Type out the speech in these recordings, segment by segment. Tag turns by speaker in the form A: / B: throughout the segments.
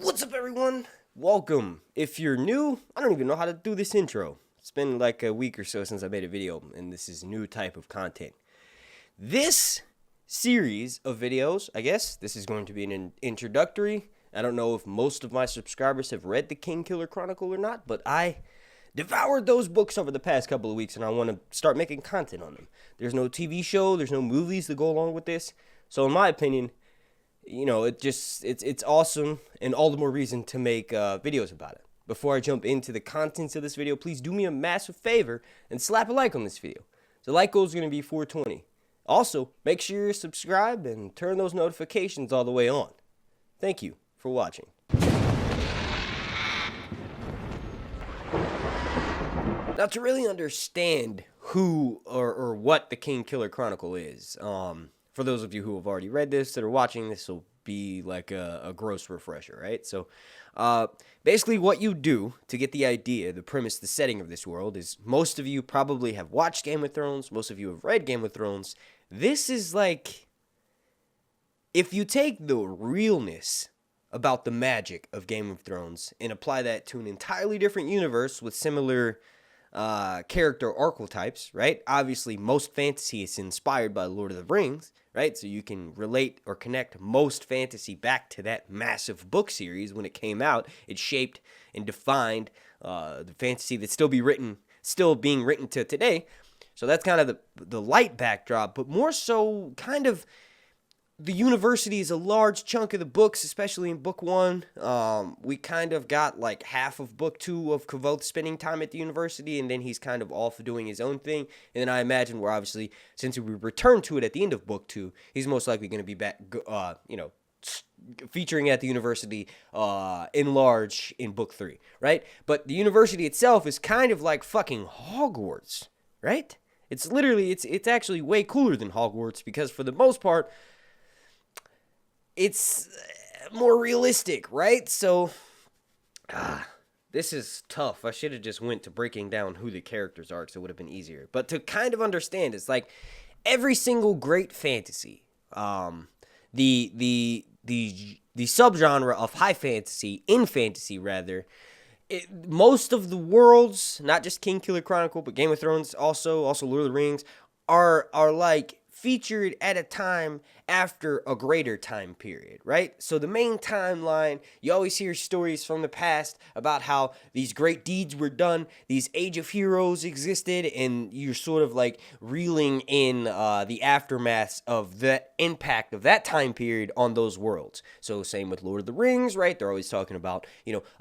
A: What's up, everyone? Welcome. If you're new, I don't even know how to do this intro. It's been like a week or so since I made a video, and this is new type of content. This series of videos, I guess, this is going to be an introductory. I don't know if most of my subscribers have read the Kingkiller Chronicle or not, but I devoured those books over the past couple of weeks, and I want to start making content on them. There's no TV show, there's no movies to go along with this, so in my opinion, you know, it's awesome and all the more reason to make videos about it. Before I jump into the contents of this video, please do me a massive favor and slap a like on this video. The like goal is going to be 420. Also, make sure you're subscribed and turn those notifications all the way on. Thank you for watching. Now, to really understand who or what the Kingkiller Chronicle is, for those of you who have already read this that are watching, this will be like a gross refresher, right? So basically what you do to get the idea, the premise, the setting of this world is most of you probably have watched Game of Thrones. Most of you have read Game of Thrones. This is like, if you take the realness about the magic of Game of Thrones and apply that to an entirely different universe with similar character archetypes, right? Obviously, most fantasy is inspired by Lord of the Rings, right? So you can relate or connect most fantasy back to that massive book series when it came out. It shaped and defined the fantasy that's still being written to today. So that's kind of the light backdrop, but more so kind of the university is a large chunk of the books, especially in book one. We kind of got like half of book two of Kvothe spending time at the university, and then he's kind of off doing his own thing. And then I imagine we're obviously, since we return to it at the end of book two, he's most likely going to be back, featuring at the university in large in book three, right? But the university itself is kind of like fucking Hogwarts, right? It's literally, it's actually way cooler than Hogwarts because for the most part, it's more realistic, right? So, this is tough. I should have just went to breaking down who the characters are, so it would have been easier. But to kind of understand, it's like every single great fantasy, the subgenre of high fantasy, in fantasy rather, most of the worlds, not just Kingkiller Chronicle, but Game of Thrones, also Lord of the Rings, are like featured at a time after a greater time period, right? So the main timeline, you always hear stories from the past about how these great deeds were done, these age of heroes existed, and you're sort of like reeling in the aftermaths of the impact of that time period on those worlds. So same with Lord of the Rings, right? They're always talking about,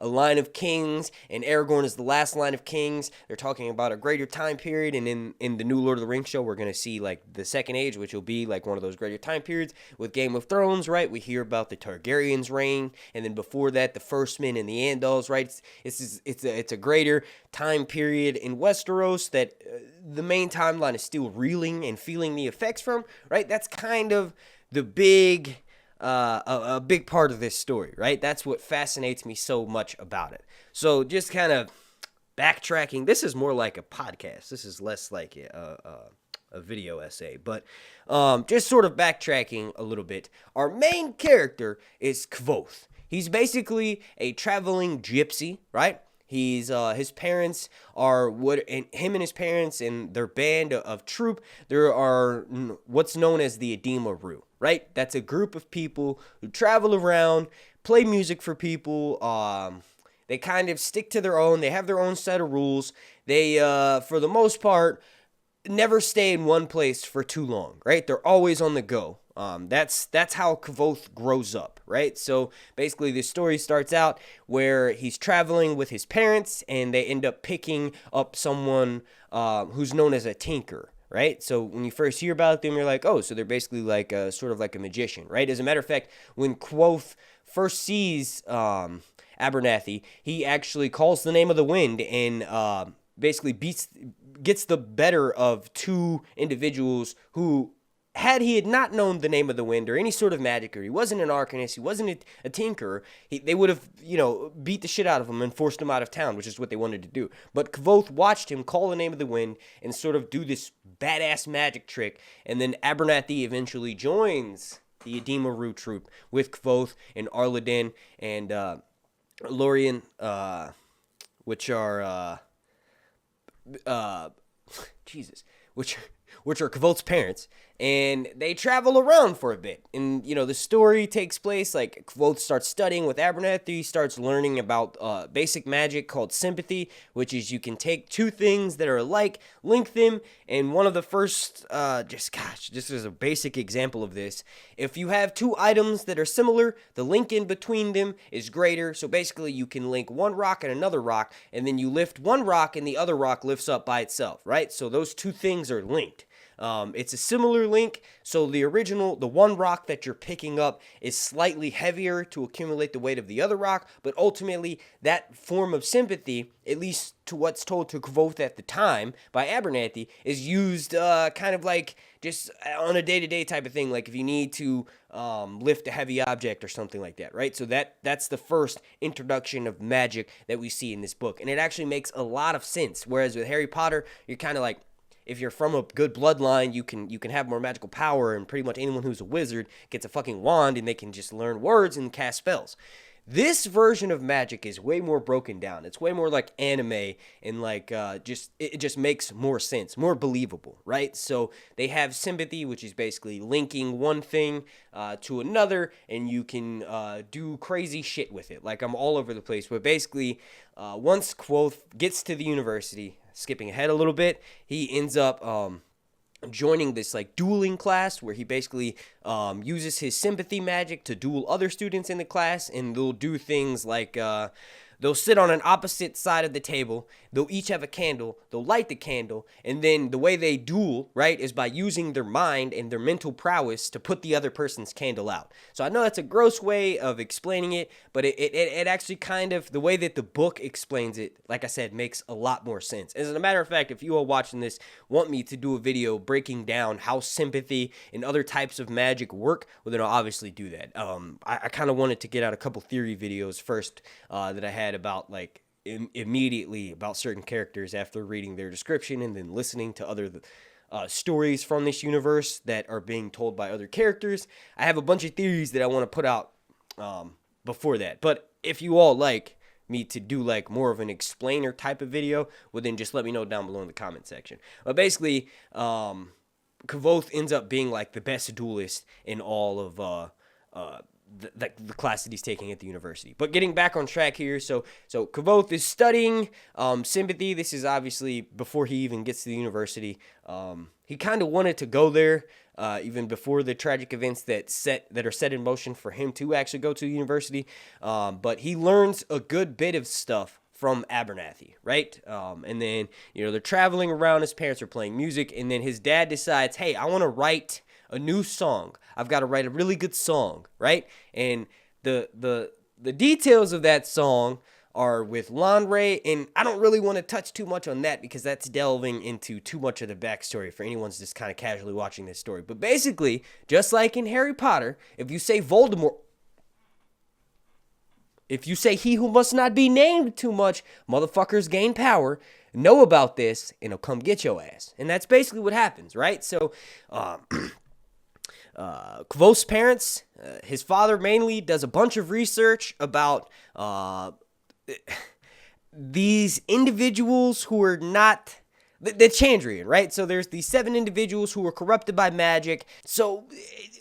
A: a line of kings, and Aragorn is the last line of kings. They're talking about a greater time period, and in the new Lord of the Rings show, we're going to see like the Second Age, which will be like one of those greater time periods. With Game of Thrones, right, we hear about the Targaryens' reign, and then before that, the First Men and the Andals, right? It's a greater time period in Westeros that the main timeline is still reeling and feeling the effects from, right? That's kind of the big a big part of this story, right? That's what fascinates me so much about it. So just kind of backtracking, this is more like a podcast. This is less like a video essay, but just sort of backtracking a little bit. Our main character is Kvothe. He's basically a traveling gypsy, right? He's his parents are him and his parents and their band of troop. There are what's known as the Edema-Ru, right? That's a group of people who travel around, play music for people. They kind of stick to their own. They have their own set of rules. They, for the most part, never stay in one place for too long, right? They're always on the go. That's how Kvothe grows up, right? So basically the story starts out where he's traveling with his parents and they end up picking up someone who's known as a tinker, right? So when you first hear about them, you're like, oh, so they're basically like sort of like a magician, right? As a matter of fact, when Kvothe first sees Abernathy, he actually calls the name of the wind and basically gets the better of two individuals who, had he not known the name of the wind or any sort of magic, or he wasn't an arcanist, he wasn't a tinkerer, they would have, beat the shit out of him and forced him out of town, which is what they wanted to do. But Kvothe watched him call the name of the wind and sort of do this badass magic trick, and then Abernathy eventually joins the Edema-Ru troop with Kvothe and Arleden and Lorien, which are Jesus, which are Kvothe's parents, and they travel around for a bit. And the story takes place like Kvothe starts studying with Abernathy, starts learning about basic magic called Sympathy, which is you can take two things that are alike, link them, and one of the first, just as a basic example of this, if you have two items that are similar, the link in between them is greater. So basically, you can link one rock and another rock, and then you lift one rock and the other rock lifts up by itself, right? So those two things are linked. It's a similar link, so the one rock that you're picking up is slightly heavier to accumulate the weight of the other rock, but ultimately that form of sympathy, at least to what's told to Kvothe at the time by Abernathy, is used kind of like just on a day-to-day type of thing, like if you need to lift a heavy object or something like that, right? So that's the first introduction of magic that we see in this book, and it actually makes a lot of sense, whereas with Harry Potter, you're kind of like, if you're from a good bloodline, you can have more magical power, and pretty much anyone who's a wizard gets a fucking wand and they can just learn words and cast spells. This version of magic is way more broken down. It's way more like anime, and like it just makes more sense, more believable, right? So they have Sympathy, which is basically linking one thing to another, and you can do crazy shit with it. Like, I'm all over the place, but basically, once Kvothe gets to the university, skipping ahead a little bit, he ends up joining this like dueling class where he basically uses his sympathy magic to duel other students in the class, and they'll do things like they'll sit on an opposite side of the table, they'll each have a candle, they'll light the candle, and then the way they duel, right, is by using their mind and their mental prowess to put the other person's candle out. So I know that's a gross way of explaining it, but it actually kind of, the way that the book explains it, like I said, makes a lot more sense. As a matter of fact, if you all watching this want me to do a video breaking down how sympathy and other types of magic work, well, then I'll obviously do that. I kind of wanted to get out a couple theory videos first that I had about like immediately about certain characters after reading their description and then listening to other stories from this universe that are being told by other characters. I have a bunch of theories that I want to put out before that. But if you all like me to do like more of an explainer type of video, well then just let me know down below in the comment section. But basically, Kvothe ends up being like the best duelist in all of the class that he's taking at the university. But getting back on track here, so Kvothe is studying Sympathy. This is obviously before he even gets to the university. He kind of wanted to go there even before the tragic events that are set in motion for him to actually go to the university. But he learns a good bit of stuff from Abernathy, right? And then, they're traveling around. His parents are playing music, and then his dad decides, hey, I want to write a new song. I've got to write a really good song, right? And the details of that song are with Lunnari, and I don't really want to touch too much on that because that's delving into too much of the backstory for anyone's just kind of casually watching this story. But basically, just like in Harry Potter, if you say Voldemort, if you say he who must not be named too much, motherfuckers gain power, know about this, and he'll come get your ass. And that's basically what happens, right? So, Kvothe's parents, his father mainly, does a bunch of research about these individuals who are not the Chandrian, right? So there's these 7 individuals who were corrupted by magic. So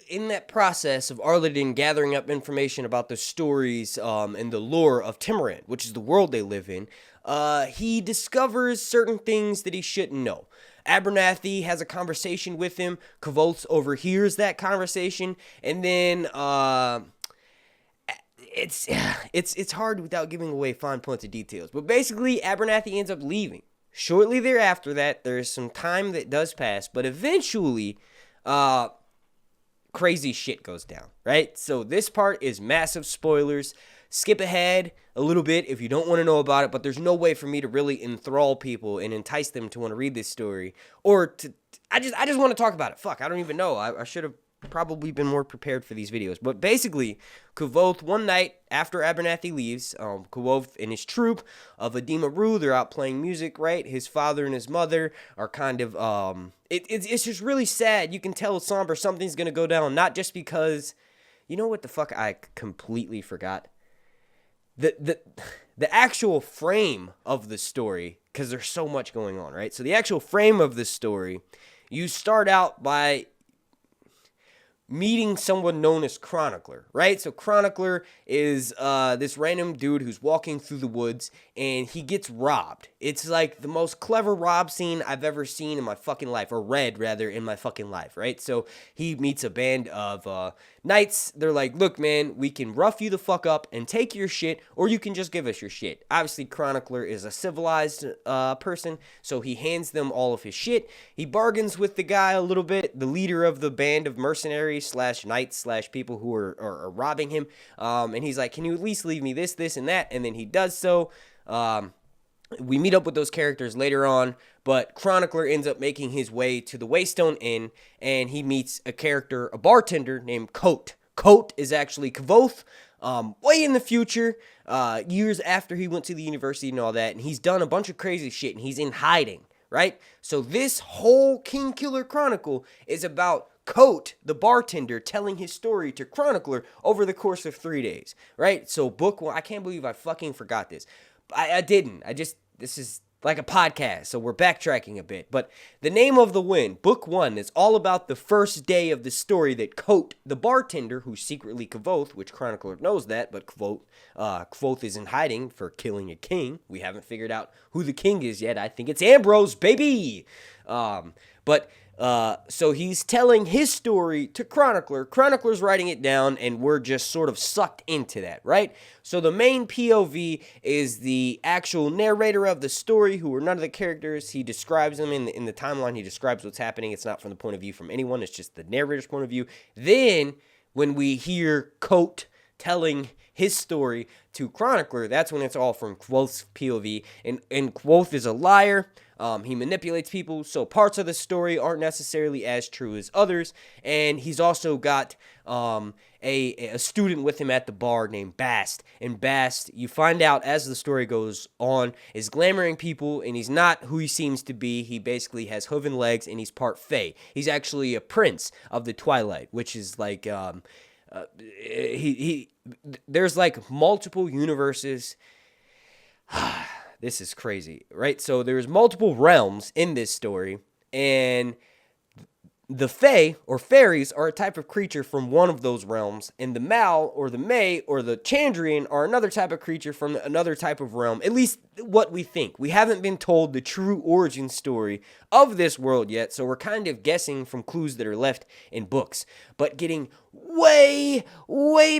A: in that process of Arleden gathering up information about the stories and the lore of Timoran, which is the world they live in, he discovers certain things that he shouldn't know. Abernathy has a conversation with him. Kvothe overhears that conversation, and then it's hard without giving away fine points of details. But basically, Abernathy ends up leaving. Shortly thereafter that, there's some time that does pass, but eventually, crazy shit goes down, right? So this part is massive spoilers. Skip ahead a little bit if you don't want to know about it, but there's no way for me to really enthrall people and entice them to want to read this story, or to, I just want to talk about it. Fuck, I don't even know. I should have probably been more prepared for these videos. But basically, Kvothe, one night after Abernathy leaves, Kvothe and his troop of Adema Ru, they're out playing music, right? His father and his mother are kind of, it's just really sad. You can tell it's somber. Something's going to go down, not just because, you know what the fuck I completely forgot? the actual frame of the story, because there's so much going on, right? So the actual frame of the story, you start out by meeting someone known as Chronicler, right? So Chronicler is this random dude who's walking through the woods, and he gets robbed. It's like the most clever rob scene I've ever seen in my fucking life, or read, rather, in my fucking life, right? So he meets a band of knights. They're like, look, man, we can rough you the fuck up and take your shit, or you can just give us your shit. Obviously, Chronicler is a civilized person, so he hands them all of his shit. He bargains with the guy a little bit, the leader of the band of mercenaries slash knights slash people who are robbing him, and he's like, can you at least leave me this, and that? And then he does so. We meet up with those characters later on, but Chronicler ends up making his way to the Waystone Inn, and he meets a character, a bartender named Kvothe. Kvothe is actually Kvothe, way in the future, years after he went to the university and all that, and he's done a bunch of crazy shit, and he's in hiding, right? So this whole Kingkiller Chronicle is about Kvothe, the bartender, telling his story to Chronicler over the course of 3 days, right? So book one, I can't believe I fucking forgot this. I didn't. This is like a podcast, so we're backtracking a bit. But the name of the win, book one, is all about the first day of the story that Kvothe, the bartender, who's secretly Kvothe, which Chronicler knows that, but Kvothe is in hiding for killing a king. We haven't figured out who the king is yet. I think it's Ambrose, baby! So he's telling his story to Chronicler. Chronicler's writing it down, and we're just sort of sucked into that, right? So the main POV is the actual narrator of the story, who are none of the characters. He describes them in the timeline. He describes what's happening. It's not from the point of view from anyone. It's just the narrator's point of view. Then, when we hear Kvothe telling his story to Chronicler, that's when it's all from Kvothe's POV. And Kvothe is a liar. He manipulates people, so parts of the story aren't necessarily as true as others. And he's also got a student with him at the bar named Bast. And Bast, you find out as the story goes on, is glamoring people, and he's not who he seems to be. He basically has hooven legs, and he's part Fae. He's actually a prince of the Twilight, which is like there's like multiple universes. This is crazy, right? So there's multiple realms in this story, and the Fae, or fairies, are a type of creature from one of those realms, and the Mal, or the May, or the Chandrian are another type of creature from another type of realm, at least what we think. We haven't been told the true origin story of this world yet, so we're kind of guessing from clues that are left in books. But getting way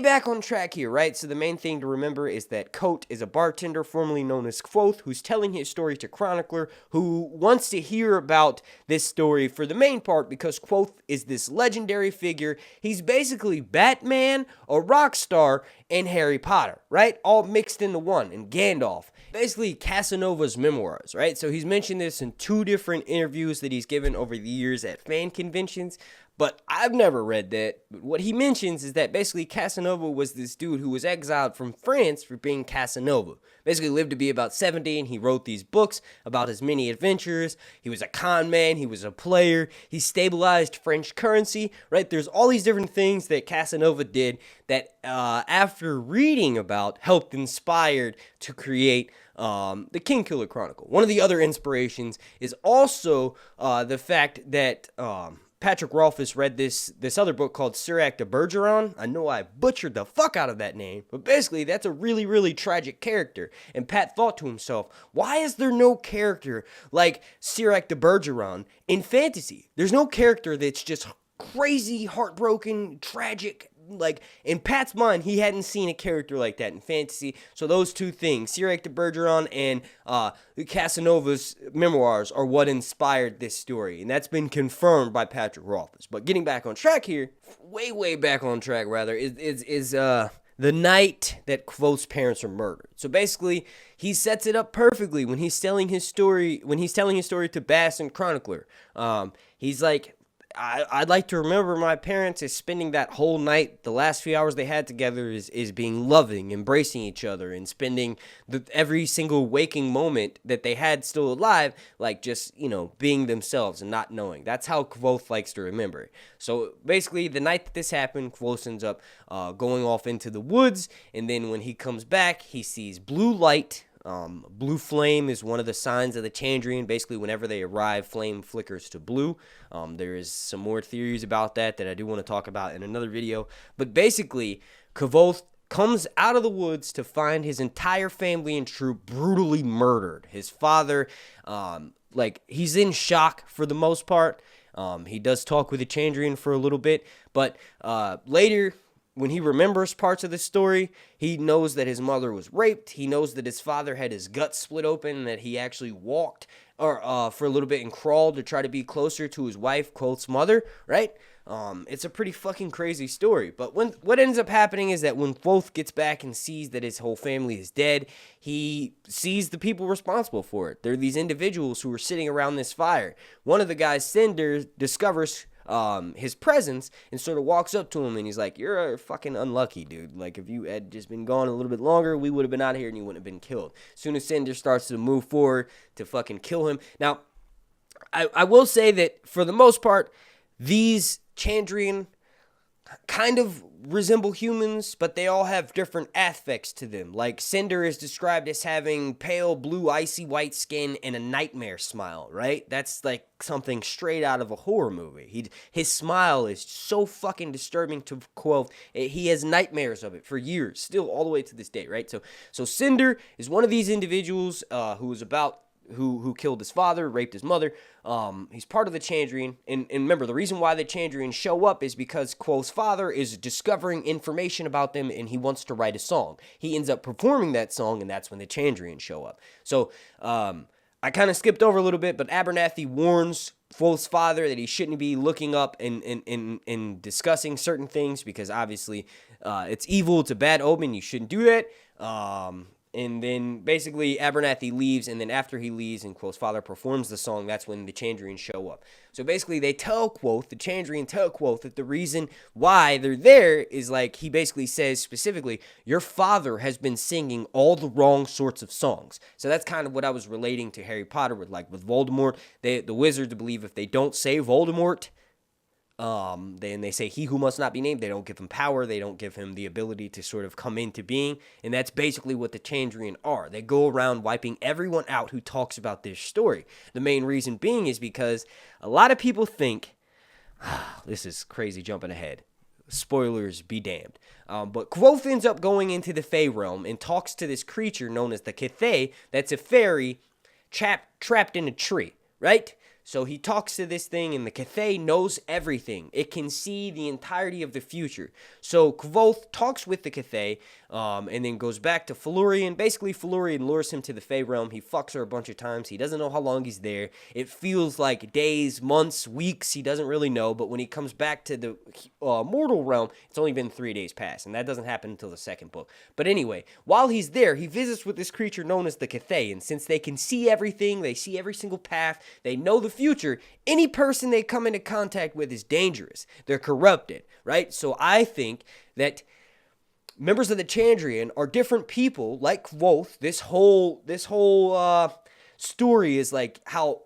A: back on track here, right? So the main thing to remember is that Kvothe is a bartender formerly known as Kvothe, who's telling his story to Chronicler, who wants to hear about this story for the main part because Kvothe is this legendary figure. He's basically Batman, a rock star, and Harry Potter, right? All mixed into one, and Gandalf. Basically Casanova's memoirs, right? So he's mentioned this in 2 different interviews that he's given over the years at fan conventions, but I've never read that. But what he mentions is that basically Casanova was this dude who was exiled from France for being Casanova. Basically lived to be about 70, and he wrote these books about his many adventures. He was a con man. He was a player. He stabilized French currency, right? There's all these different things that Casanova did that after reading about helped inspired to create the Kingkiller Chronicle. One of the other inspirations is also the fact that Patrick Rothfuss read this other book called Syrac de Bergeron. I know I butchered the fuck out of that name, but basically that's a really tragic character. And Pat thought to himself, why is there no character like Syrac de Bergeron in fantasy? There's no character that's just crazy, heartbroken, tragic. Like, in Pat's mind, he hadn't seen a character like that in fantasy. So those 2 things, Syrac de Bergeron and Casanova's memoirs, are what inspired this story. And that's been confirmed by Patrick Rothfuss. But getting back on track here, way back on track, rather, is the night that Kvothe's parents are murdered. So basically, he sets it up perfectly when he's telling his story to Bast and Chronicler. He's like, I'd like to remember my parents as spending that whole night, the last few hours they had together, is being loving, embracing each other, and spending every single waking moment that they had still alive, like just, being themselves and not knowing. That's how Kvothe likes to remember. So basically, the night that this happened, Kvothe ends up going off into the woods, and then when he comes back, he sees blue light. Blue flame is one of the signs of the Chandrian. Basically, whenever they arrive, flame flickers to blue. There is some more theories about that I do want to talk about in another video. But basically, Kvothe comes out of the woods to find his entire family and troop brutally murdered. His father, he's in shock for the most part. He does talk with the Chandrian for a little bit, but later, when he remembers parts of the story, he knows that his mother was raped. He knows that his father had his guts split open and that he actually walked for a little bit and crawled to try to be closer to his wife, Kvothe's mother, right? It's a pretty fucking crazy story. But what ends up happening is that when Kvothe gets back and sees that his whole family is dead, he sees the people responsible for it. They're these individuals who were sitting around this fire. One of the guys, Cinder, discovers his presence and sort of walks up to him and he's like, "You're fucking unlucky, dude. Like, if you had just been gone a little bit longer, we would have been out here and you wouldn't have been killed." As soon as Cinder starts to move forward to fucking kill him. Now, I will say that for the most part, these Chandrian kind of resemble humans, but they all have different aspects to them. Like, Cinder is described as having pale blue icy white skin and a nightmare smile, right? That's like something straight out of a horror movie. His smile is so fucking disturbing to Kvothe. He has nightmares of it for years, still all the way to this day, right? So Cinder is one of these individuals who killed his father, raped his mother. He's part of the Chandrian. And remember, the reason why the Chandrian show up is because Kvothe's father is discovering information about them and he wants to write a song. He ends up performing that song, and that's when the Chandrian show up. So, I kind of skipped over a little bit, but Abernathy warns Kvothe's father that he shouldn't be looking up and discussing certain things because obviously it's evil, it's a bad omen, you shouldn't do that. And then basically Abernathy leaves, and then after he leaves and Kvothe's father performs the song, that's when the Chandrian show up. So basically they tell Kvothe, the Chandrian tell Kvothe that the reason why they're there is, like, he basically says specifically, your father has been singing all the wrong sorts of songs. So that's kind of what I was relating to Harry Potter with Voldemort. The wizards believe if they don't say Voldemort, then they say he who must not be named. They don't give him power. They don't give him the ability to sort of come into being. And that's basically what the Chandrian are. They go around wiping everyone out who talks about this story. The main reason being is because a lot of people think, this is crazy jumping ahead. Spoilers be damned. But Kvothe ends up going into the Fey realm and talks to this creature known as the Cthae. That's a fairy trapped in a tree, right? So he talks to this thing, and the Cthae knows everything. It can see the entirety of the future. So Kvothe talks with the Cthae, and then goes back to Felurian. Basically, Felurian lures him to the Fey realm. He fucks her a bunch of times. He doesn't know how long he's there. It feels like days, months, weeks. He doesn't really know. But when he comes back to the mortal realm, it's only been 3 days past, and that doesn't happen until the second book. But anyway, while he's there, he visits with this creature known as the Cthae, and since they can see everything, they see every single path, they know the future, any person they come into contact with is dangerous. They're corrupted, right? So I think that members of the Chandrian are different people, like Kvothe. This whole story is like how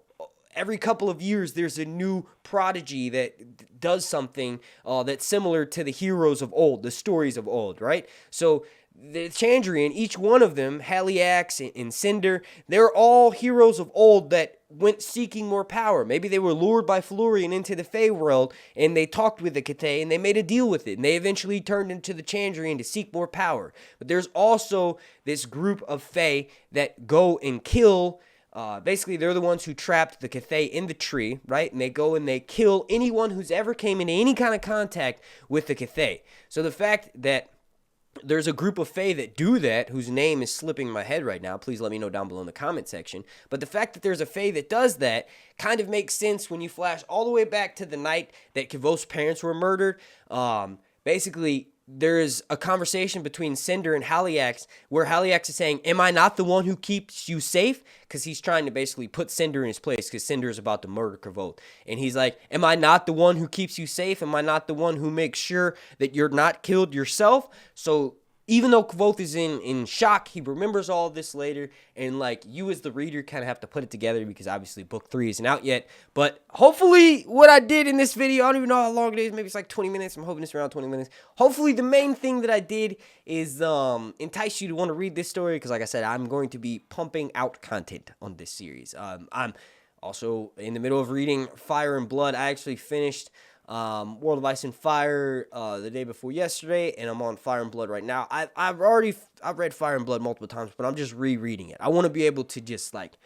A: every couple of years there's a new prodigy that does something that's similar to the heroes of old, the stories of old, right? So the Chandrian, each one of them, Haliax and Cinder, they're all heroes of old that went seeking more power. Maybe they were lured by Felurian into the Fey world, and they talked with the Cthae, and they made a deal with it, and they eventually turned into the Chandrian to seek more power. But there's also this group of Fey that go and kill. Basically, they're the ones who trapped the Cthae in the tree, right? And they go and they kill anyone who's ever came into any kind of contact with the Cthae. So the fact that there's a group of Fae that do that, whose name is slipping my head right now. Please let me know down below in the comment section. But the fact that there's a Fae that does that kind of makes sense when you flash all the way back to the night that Kvothe's parents were murdered. Basically, there is a conversation between Cinder and Haliax where Haliax is saying, am I not the one who keeps you safe? Because he's trying to basically put Cinder in his place because Cinder is about to murder Kvothe. And he's like, am I not the one who keeps you safe? Am I not the one who makes sure that you're not killed yourself? So even though Kvothe is in shock, he remembers all of this later, and like you as the reader kind of have to put it together because obviously book 3 isn't out yet. But hopefully what I did in this video, I don't even know how long it is, maybe it's like 20 minutes. I'm hoping it's around 20 minutes. Hopefully the main thing that I did is entice you to want to read this story because like I said, I'm going to be pumping out content on this series. I'm also in the middle of reading Fire and Blood. I actually finished World of Ice and Fire the day before yesterday, and I'm on Fire and Blood right now. I've read Fire and Blood multiple times, but I'm just rereading it. I want to be able to just like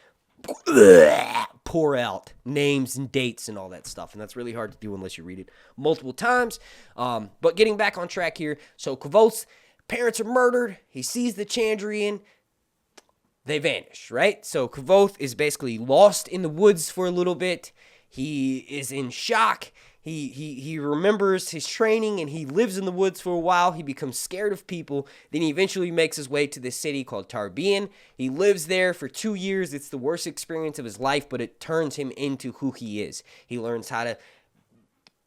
A: pour out names and dates and all that stuff, and that's really hard to do unless you read it multiple times. But getting back on track here, so Kvothe's parents are murdered. He sees the Chandrian. They vanish, right? So Kvothe is basically lost in the woods for a little bit. He is in shock. He remembers his training and he lives in the woods for a while. He becomes scared of people. Then he eventually makes his way to this city called Tarbean. He lives there for 2 years. It's the worst experience of his life, but it turns him into who he is. He learns how to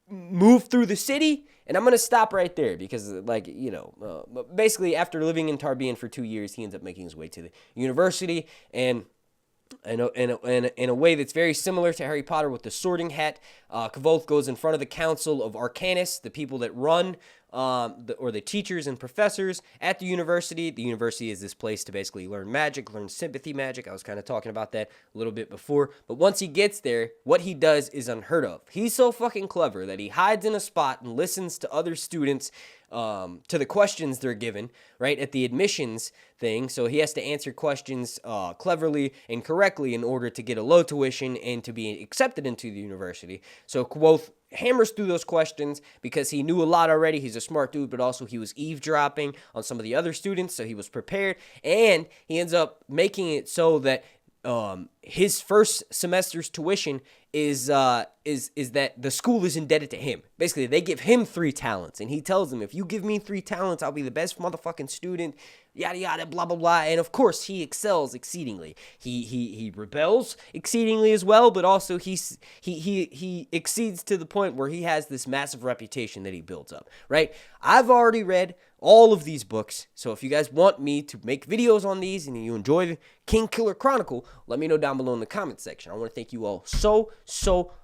A: move through the city. And I'm going to stop right there because, like, you know, basically after living in Tarbean for 2 years, he ends up making his way to the university. And in a way that's very similar to Harry Potter with the sorting hat, Kvothe goes in front of the Council of Arcanists, the people that run, or the teachers and professors at the university. The university is this place to basically learn magic, learn sympathy magic. I was kind of talking about that a little bit before. But once he gets there, what he does is unheard of. He's so fucking clever that he hides in a spot and listens to other students to the questions they're given, right, at the admissions thing. So he has to answer questions cleverly and correctly in order to get a low tuition and to be accepted into the university. So Kvothe hammers through those questions because he knew a lot already. He's a smart dude, but also he was eavesdropping on some of the other students, so he was prepared. And he ends up making it so that his first semester's tuition is that the school is indebted to him. Basically, they give him 3 talents, and he tells them, if you give me 3 talents, I'll be the best motherfucking student, yada yada, blah blah blah. And of course, he excels exceedingly. He rebels exceedingly as well, but also he exceeds to the point where he has this massive reputation that he builds up. Right? I've already read all of these books, so if you guys want me to make videos on these and you enjoy the Kingkiller Chronicle, let me know down below in the comment section. I want to thank you all so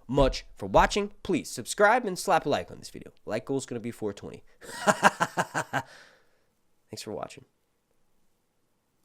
A: much for watching. Please subscribe and slap a like on this video. Like goal is going to be 420. Thanks for watching.